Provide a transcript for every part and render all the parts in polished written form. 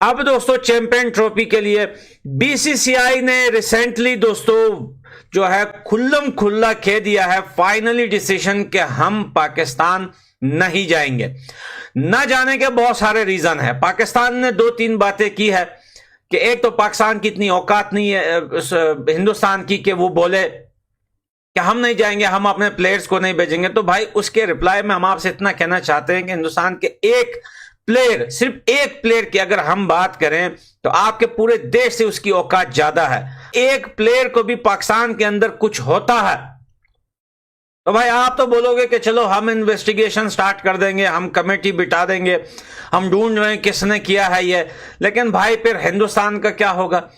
अब दोस्तों champion trophy के लिए बीसीसीआई ने रिसेंटली दोस्तों जो है खुल्लम खुल्ला कह दिया है फाइनली डिसीजन कि हम पाकिस्तान नहीं जाएंगे। न जाने के बहुत सारे रीजन है। पाकिस्तान ने दो तीन बातें की है कि एक तो पाकिस्तान की इतनी औकात नहीं है हिंदुस्तान की कि वो बोले कि हम नहीं जाएंगे, हम अपने प्लेयर्स को नहीं भेजेंगे। तो भाई उसके रिप्लाई में हम आपसे इतना कहना चाहते हैं कि हिंदुस्तान के एक प्लेयर, सिर्फ एक प्लेयर की अगर हम बात करें तो आपके पूरे देश से उसकी औकात ज्यादा है। एक प्लेयर को भी पाकिस्तान के अंदर कुछ होता है तो भाई आप तो बोलोगे कि चलो हम इन्वेस्टिगेशन स्टार्ट कर देंगे, हम कमेटी बिठा देंगे, हम ढूंढ रहे हैं किसने किया है ये। लेकिन भाई फिर हिंदुस्तान का क्या होगा?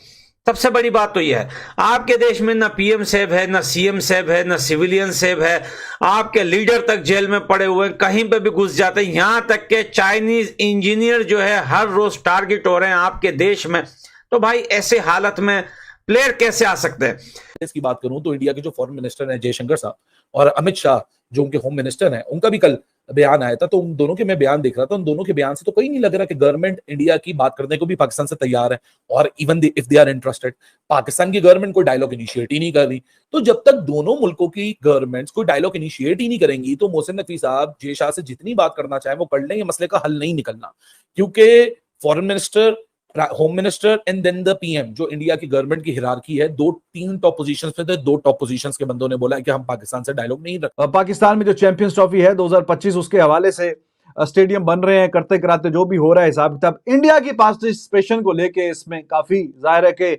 सबसे बड़ी बात तो यह है आपके देश में ना पीएम सेव है, ना सीएम सेव है, ना सिविलियन सेव है। आपके लीडर तक जेल में पड़े हुए हैं, कहीं पे भी घुस जाते हैं। यहां तक के चाइनीज इंजीनियर जो है हर रोज टारगेट हो रहे हैं आपके देश में। तो भाई ऐसे हालत में प्लेयर कैसे आ सकते हैं? इसकी बात करूं तो इंडिया के जो फॉरेन मिनिस्टर हैं जयशंकर साहब और अमित शाह जो उनके होम मिनिस्टर हैं, उनका भी कल बयान आया था। तो उन दोनों के मैं बयान देख रहा था, उन दोनों के बयान से तो कहीं नहीं लग रहा कि गवर्नमेंट इंडिया की बात करने को भी पाकिस्तान से तैयार है। और even if they are interested, Pakistan की गवर्नमेंट कोई डायलॉग इनिशिएट ही नहीं कर रही। तो जब तक दोनों मुल्कों की गवर्नमेंट्स कोई डायलॉग इनिशिएट ही नहीं करेंगी तो मोहसिन नकवी साहब जय शाह से जितनी बात करना चाहे वो कर लें, ये मसले का हल नहीं निकलना। क्योंकि foreign minister, home minister and then the PM, जो इंडिया की गवर्नमेंट की हिरार्की है, तीन टॉप पोजीशंस पे थे। दो टॉप पोजीशंस के बंदों ने बोला है कि हम पाकिस्तान से डायलॉग नहीं रखते। पाकिस्तान में जो चैंपियंस ट्रॉफी है 2025 उसके हवाले से स्टेडियम बन रहे हैं, करते कराते जो भी हो रहा है हिसाब किताब इंडिया की पार्टिसिपेशन को लेके इसमें काफी जाहिर है कि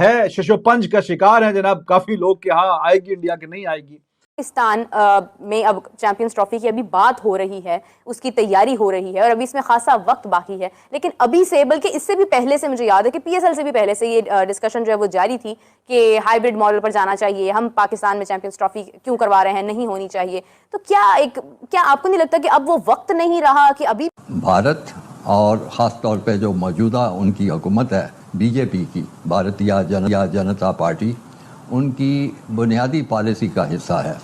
है शशोपंज का शिकार है जनाब काफी लोग कि हाँ आएगी इंडिया की नहीं आएगी। पाकिस्तान में अब चैंपियंस ट्रॉफी की अभी बात हो रही है, उसकी तैयारी हो रही है और अभी इसमें खासा वक्त बाकी है। लेकिन अभी से, बल्कि इससे भी पहले से, मुझे याद है कि पीएसएल से भी पहले से ये डिस्कशन जो है वो जारी थी कि हाइब्रिड मॉडल पर जाना चाहिए, हम पाकिस्तान में चैंपियंस ट्रॉफी क्यों करवा रहे हैं, नहीं होनी चाहिए। तो क्या आपको नहीं लगता कि अब वो वक्त नहीं रहा कि अभी भारत और ख़ास तौर पे जो मौजूदा उनकी हुकूमत है बीजेपी की, भारतीय जनता पार्टी, उनकी बुनियादी पॉलिसी का हिस्सा है।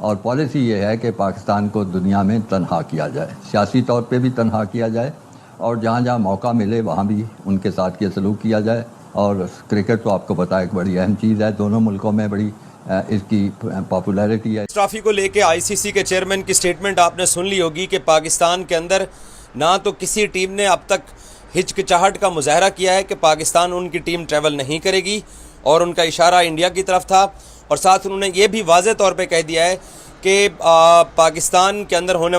और पॉलिसी ये है कि पाकिस्तान को दुनिया में तन्हा किया जाए, सियासी तौर पे भी तन्हा किया जाए और जहाँ जहाँ मौका मिले वहाँ भी उनके साथ ये सलूक किया जाए। और क्रिकेट तो आपको पता है एक बड़ी अहम चीज़ है, दोनों मुल्कों में बड़ी इसकी पॉपुलैरिटी है। ट्रॉफी को लेके आईसीसी के चेयरमैन की स्टेटमेंट आपने सुन ली होगी कि पाकिस्तान के अंदर ना तो किसी टीम ने अब तक हिचकिचाहट का मुजाहरा किया है कि पाकिस्तान उनकी टीम ट्रैवल नहीं करेगी, और उनका इशारा इंडिया की तरफ था। और साथ उन्होंने ये भी वाज़ेह तौर पे कह दिया है कि पाकिस्तान के अंदर होने।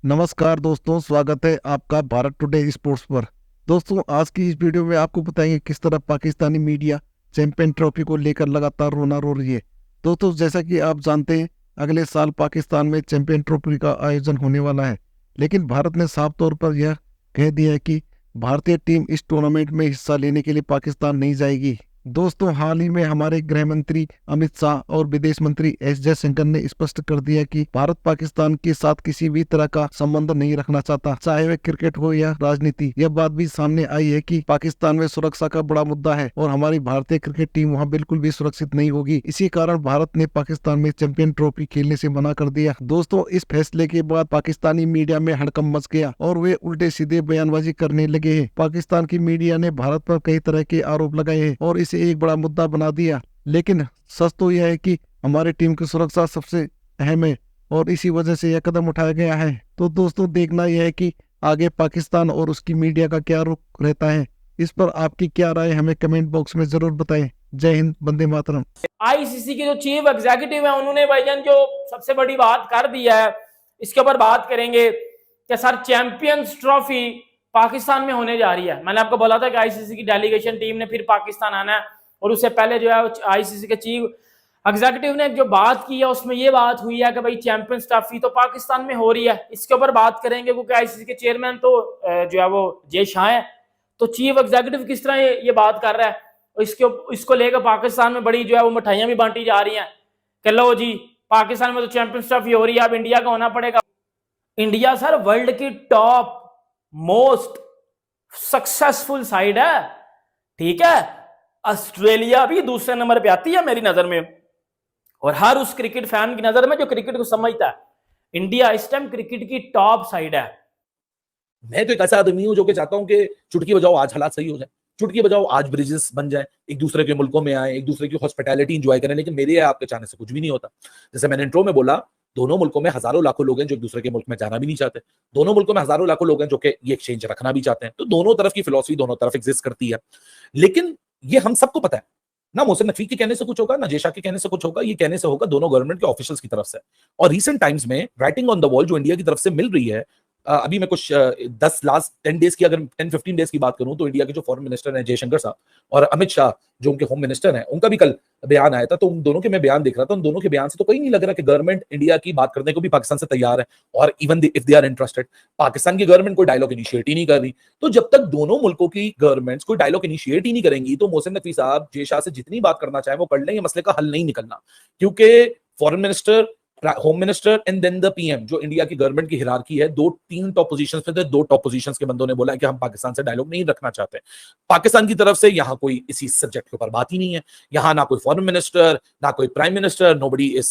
नमस्कार दोस्तों, स्वागत है आपका भारत टुडे स्पोर्ट्स पर। दोस्तों आज की इस वीडियो में आपको बताएंगे किस तरह पाकिस्तानी मीडिया चैंपियन ट्रॉफी को लेकर लगातार रोना रो रही है। दोस्तों जैसा कि आप जानते हैं अगले साल पाकिस्तान में चैंपियन ट्रॉफी का आयोजन होने वाला है, लेकिन भारत ने साफ तौर पर यह कह दिया है कि भारतीय टीम इस टूर्नामेंट में हिस्सा लेने के लिए पाकिस्तान नहीं जाएगी। दोस्तों हाल ही में हमारे गृह मंत्री अमित शाह और विदेश मंत्री एस जयशंकर ने स्पष्ट कर दिया कि भारत पाकिस्तान के साथ किसी भी तरह का संबंध नहीं रखना चाहता, चाहे वह क्रिकेट हो या राजनीति। यह बात भी सामने आई है कि पाकिस्तान में सुरक्षा का बड़ा मुद्दा है और हमारी भारतीय क्रिकेट टीम वहां बिल्कुल भी सुरक्षित नहीं होगी। इसी कारण भारत ने पाकिस्तान में चैंपियन ट्रॉफी खेलने से मना कर दिया। दोस्तों इस फैसले के बाद पाकिस्तानी मीडिया में हड़कंप मच गया और वे उल्टे सीधे बयानबाजी करने लगे हैं। पाकिस्तान की मीडिया ने भारत पर कई तरह के आरोप लगाए हैं और इसे एक बड़ा मुद्दा बना दिया। लेकिन सच तो यह है कि हमारी टीम की सुरक्षा सबसे अहम है और इसी वजह से यह कदम उठाया गया है। तो दोस्तों देखना यह है कि आगे पाकिस्तान और उसकी मीडिया का क्या रुख रहता है। इस पर आपकी क्या राय हमें कमेंट बॉक्स में जरूर बताएं। जय हिंद, वंदे मातरम। आईसीसी के जो चीफ एग्जीक्यूटिव है उन्होंने भाईजान जो सबसे बड़ी बात कर दिया है, इसके ऊपर बात करेंगे कि सर चैंपियंस ट्रॉफी पाकिस्तान में होने जा रही है। मैंने आपको बोला था कि आईसीसी की डेलीगेशन टीम ने फिर पाकिस्तान आना है, और उससे पहले जो है आईसीसी के चीफ एग्जीक्यूटिव ने जो बात की है उसमें ये बात हुई है कि भाई चैंपियंस ट्रॉफी तो पाकिस्तान में हो रही है। इसके ऊपर बात करेंगे क्योंकि आईसीसी के चेयरमैन तो जो है वो जय शाह है, तो चीफ एग्जीक्यूटिव किस तरह ये बात कर रहा है, और इसको लेकर पाकिस्तान में बड़ी जो है वो मिठाइयां भी बांटी जा रही हैं कि लो जी पाकिस्तान में तो चैंपियंस ट्रॉफी हो रही है, अब इंडिया का होना पड़ेगा। इंडिया सर वर्ल्ड की टॉप मोस्ट सक्सेसफुल साइड है, ठीक है। ऑस्ट्रेलिया भी दूसरे नंबर पे आती है मेरी नजर में, और हर उस क्रिकेट फैन की नजर में जो क्रिकेट को समझता है, इंडिया इस टाइम क्रिकेट की टॉप साइड है। मैं तो एक ऐसा आदमी हूं जो कि चाहता हूं कि चुटकी बजाओ आज हालात सही हो जाए, चुटकी बजाओ आज ब्रिजेस बन जाए, एक दूसरे के मुल्कों में आए, एक दूसरे की हॉस्पिटैलिटी एंजॉय करें। लेकिन मेरे या आपके चाहने से कुछ भी नहीं होता। जैसे मैंने इंट्रो में बोला, दोनों मुल्कों में हजारों लाखों लोग हैं जो एक दूसरे के मुल्क में जाना भी नहीं चाहते, दोनों मुल्कों में हजारों लाखों लोग हैं जो कि ये एक्सचेंज रखना भी चाहते हैं। तो दोनों तरफ की फिलॉसफी दोनों तरफ एग्जिस्ट करती है। लेकिन ये हम सबको पता है ना, मोहसिन नकवी के कहने से कुछ होगा, ना जेशा के कहने से कुछ होगा, ये कहने से होगा दोनों गवर्नमेंट के ऑफिशियल्स की तरफ से। और रीसेंट टाइम्स में राइटिंग ऑन द वॉल जो इंडिया की तरफ से मिल रही है, अभी मैं कुछ 10 डेज की, अगर 10-15 डेज की बात करूं, तो इंडिया के जो फॉरेन मिनिस्टर हैं जयशंकर साहब और अमित शाह जो उनके होम मिनिस्टर हैं, उनका भी कल बयान आया था। तो उन दोनों के मैं बयान देख रहा था, उन दोनों के बयान से तो कहीं नहीं लग रहा कि गवर्नमेंट इंडिया की बात करने को भी पाकिस्तान से तैयार है, और even if they are interested, Pakistan की गवर्नमेंट कोई डायलॉग इनिशिएट ही नहीं कर रही। तो जब तक दोनों मुल्कों की गवर्नमेंट्स कोई डायलॉग इनिशिएट ही नहीं करेंगी, तो मोहसिन नकवी साहब जय शाह से जितनी बात करना चाहे वो कर लें, ये मसले का हल नहीं निकलना। क्योंकि foreign minister, home minister and then the PM, जो इंडिया की गवर्नमेंट की हिरार्की है, 2-3 टॉप पोजीशंस पे थे, 2 टॉप पोजीशंस के बंदों ने बोला है कि हम पाकिस्तान से डायलॉग नहीं रखना चाहते। पाकिस्तान की तरफ से यहाँ कोई इसी सब्जेक्ट के ऊपर बात ही नहीं है। यहाँ ना कोई फॉरेन मिनिस्टर, ना कोई prime minister, nobody is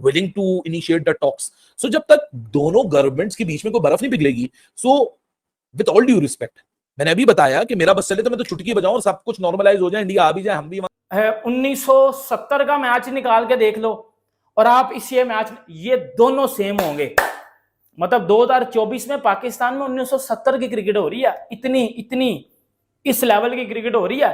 willing to initiate the talks. So जब तक दोनों गवर्नमेंट्स के बीच में कोई बर्फ नहीं पिघलेगी, so with all due respect, मैंने अभी बताया कि मेरा बस चले तो मैं तो चुटकी बजाऊं और सब कुछ नॉर्मलाइज हो जाए, इंडिया आ भी जाए, हम भी 1970 का मैच निकाल के देख लो और आप इस ये मैच, ये दोनों सेम होंगे। मतलब 2024 में पाकिस्तान में 1970 की क्रिकेट हो रही है, इतनी इस लेवल की क्रिकेट हो रही है।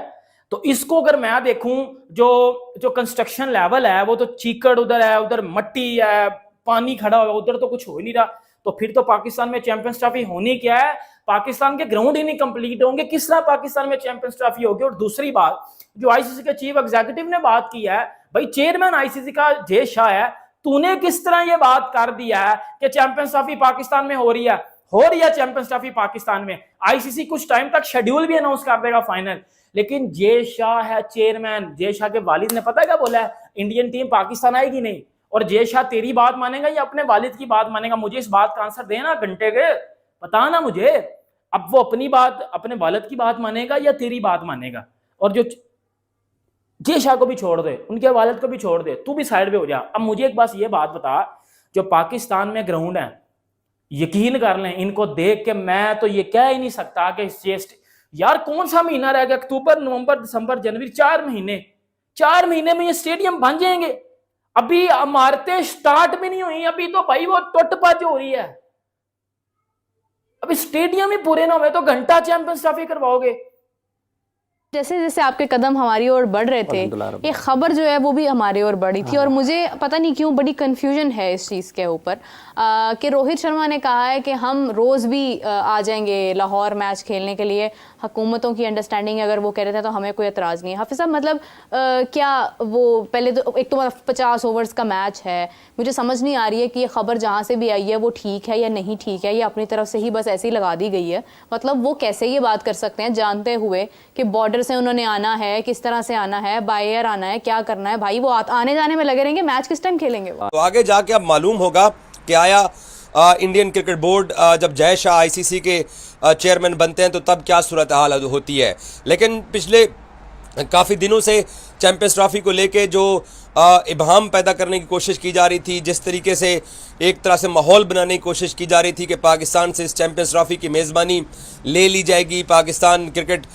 तो इसको अगर मैं देखूं, जो कंस्ट्रक्शन लेवल है वो तो चीकड़ उधर है, उधर मट्टी है, पानी खड़ा हुआ, उधर तो कुछ हो ही नहीं रहा। तो फिर तो पाकिस्तान में चैंपियंस ट्रॉफी होनी क्या है? पाकिस्तान के ग्राउंड ही नहीं कंप्लीट होंगे, किस तरह पाकिस्तान में चैंपियंस ट्रॉफी होगी? और दूसरी बात, जो आईसीसी के चीफ एग्जीक्यूटिव ने बात की है, भाई चेयरमैन आईसीसी का जय शाह है, तूने किस तरह ये बात कर दिया है कि चैंपियंस ट्रॉफी पाकिस्तान में हो रही है चैंपियंस ट्रॉफी पाकिस्तान में। आईसीसी कुछ टाइम तक शेड्यूल भी अनाउंस कर देगा फाइनल, लेकिन जय शाह है चेयरमैन। जय शाह के वालिद ने पता है क्या बोला है? इंडियन टीम पाकिस्तान आएगी नहीं। और जय शाह तेरी बात मानेगा या अपने वालिद की बात मानेगा? मुझे इस बात का आंसर देना, घंटे के पता ना मुझे। अब वो अपनी बात, अपने वालिद की बात मानेगा या तेरी बात मानेगा? और जो जय शाह को भी छोड़ दे, उनके वालिद को भी छोड़ दे, तू भी साइड पे हो जा। अब मुझे एक बस ये बात बता, जो पाकिस्तान में ग्राउंड है, यकीन कर लें, इनको देख के मैं तो ये कह ही नहीं सकता कि यार कौन सा महीना रह गया? अक्टूबर, नवंबर, दिसंबर, जनवरी, 4 महीने में ये स्टेडियम बन जाएंगे। अभी इमारतें स्टार्ट भी नहीं हुई, अभी तो भाई वो टुट पच हो रही है। अभी स्टेडियम ही पूरे ना हुए तो घंटा चैंपियंस ट्रॉफी करवाओगे? जैसे जैसे आपके कदम हमारी ओर बढ़ रहे थे, ये खबर जो है वो भी हमारी ओर बढ़ी थी। और मुझे पता नहीं क्यों बड़ी कंफ्यूजन है इस चीज़ के ऊपर कि रोहित शर्मा ने कहा है कि हम रोज़ भी आ जाएंगे लाहौर मैच खेलने के लिए, हुकूमतों की अंडरस्टैंडिंग अगर वो कह रहे थे तो हमें कोई एतराज़ नहीं है। हाफिज़ साहब, मतलब क्या वो पहले तो एक तो 50 ओवर्स का मैच है, मुझे समझ नहीं आ रही है कि ये खबर जहाँ से भी आई है वो ठीक है या नहीं ठीक है, या अपनी तरफ से ही बस ऐसे ही लगा दी गई है। मतलब वो कैसे ये बात कर सकते हैं जानते हुए कि बॉर्डर से उन्होंने आना है, किस तरह से आना है, बाय एयर आना है, क्या करना है? भाई वो आने जाने में लगे रहेंगे, मैच किस टाइम खेलेंगे वो? तो आगे जाके अब मालूम होगा कि आया इंडियन क्रिकेट बोर्ड जब जय शाह आईसीसी के चेयरमैन बनते हैं तो तब क्या सूरत हाल होती है। लेकिन पिछले काफ़ी दिनों से चैंपियंस ट्रॉफी को लेके जो इबहम पैदा करने की कोशिश की जा रही थी, जिस तरीके से एक तरह से माहौल बनाने की कोशिश की जा रही थी कि पाकिस्तान से इस चैंपियंस ट्रॉफी की मेज़बानी ले ली जाएगी, पाकिस्तान क्रिकेट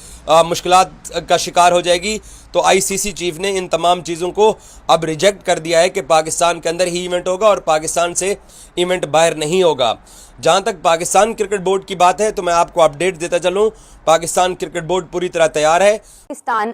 मुश्किलात का शिकार हो जाएगी, तो आईसीसी चीफ ने इन तमाम चीज़ों को अब रिजेक्ट कर दिया है कि पाकिस्तान के अंदर ही इवेंट होगा और पाकिस्तान से इवेंट बाहर नहीं होगा। जहाँ तक पाकिस्तान क्रिकेट बोर्ड की बात है तो मैं आपको अपडेट देता चलूँ, पाकिस्तान क्रिकेट बोर्ड पूरी तरह तैयार है। पाकिस्तान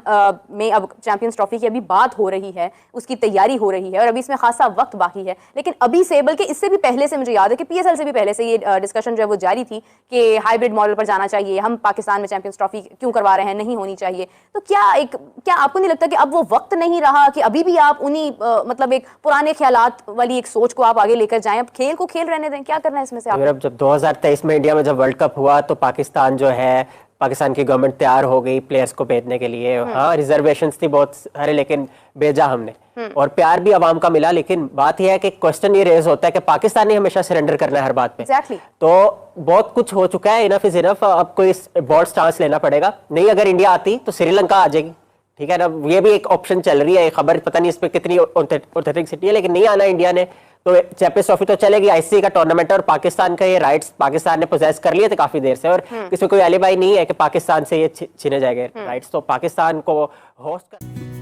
में अब चैंपियंस ट्रॉफी की अभी बात हो रही है, उसकी तैयारी हो रही है और अभी इसमें खासा वक्त बाकी है। लेकिन अभी से, बल्कि इससे भी पहले से, मुझे याद है कि पीएसएल से भी पहले से ये डिस्कशन जो है वो जारी थी कि हाइब्रिड मॉडल पर जाना चाहिए, हम पाकिस्तान में चैंपियंस ट्रॉफी क्यों करवा रहे हैं, नहीं होनी चाहिए। तो क्या आपको नहीं लगता कि अब वो वक्त नहीं रहा कि अभी भी आप उन्हीं मतलब एक पुराने ख्यालात वाली एक सोच को आप आगे लेकर जाएं? अब खेल को खेल रहने दें, क्या करना है इसमें से आप? जब 2023 में इंडिया में जब वर्ल्ड कप हुआ तो पाकिस्तान जो है, पाकिस्तान की गवर्नमेंट तैयार हो गई प्लेयर्स को भेजने के लिए। हाँ, रिजर्वेशंस थी बहुत सारे, लेकिन भेजा हमने और प्यार भी आवाम का मिला। लेकिन बात यह है कि क्वेश्चन ये रेज होता है कि पाकिस्तान ने हमेशा सरेंडर करना है हर बात पे। Exactly. तो बहुत कुछ हो चुका है, इनफ इज इनफ। अब कोई बोल्ड स्टांस लेना पड़ेगा। नहीं, अगर इंडिया आती तो श्रीलंका आ जाएगी, ठीक है ना, ये भी एक ऑप्शन चल रही है। खबर पता नहीं इस पर कितनी ऑथेंटिसिटी है, लेकिन नहीं आना इंडिया ने तो चैंपियंस ट्रॉफी तो चलेगी, आईसीसी का टूर्नामेंट है और पाकिस्तान का ये राइट्स पाकिस्तान ने पोजेस कर लिए थे काफी देर से, और किसी कोई एलिबाई नहीं है कि पाकिस्तान से ये छीने जाएंगे राइट्स, तो पाकिस्तान को होस्ट कर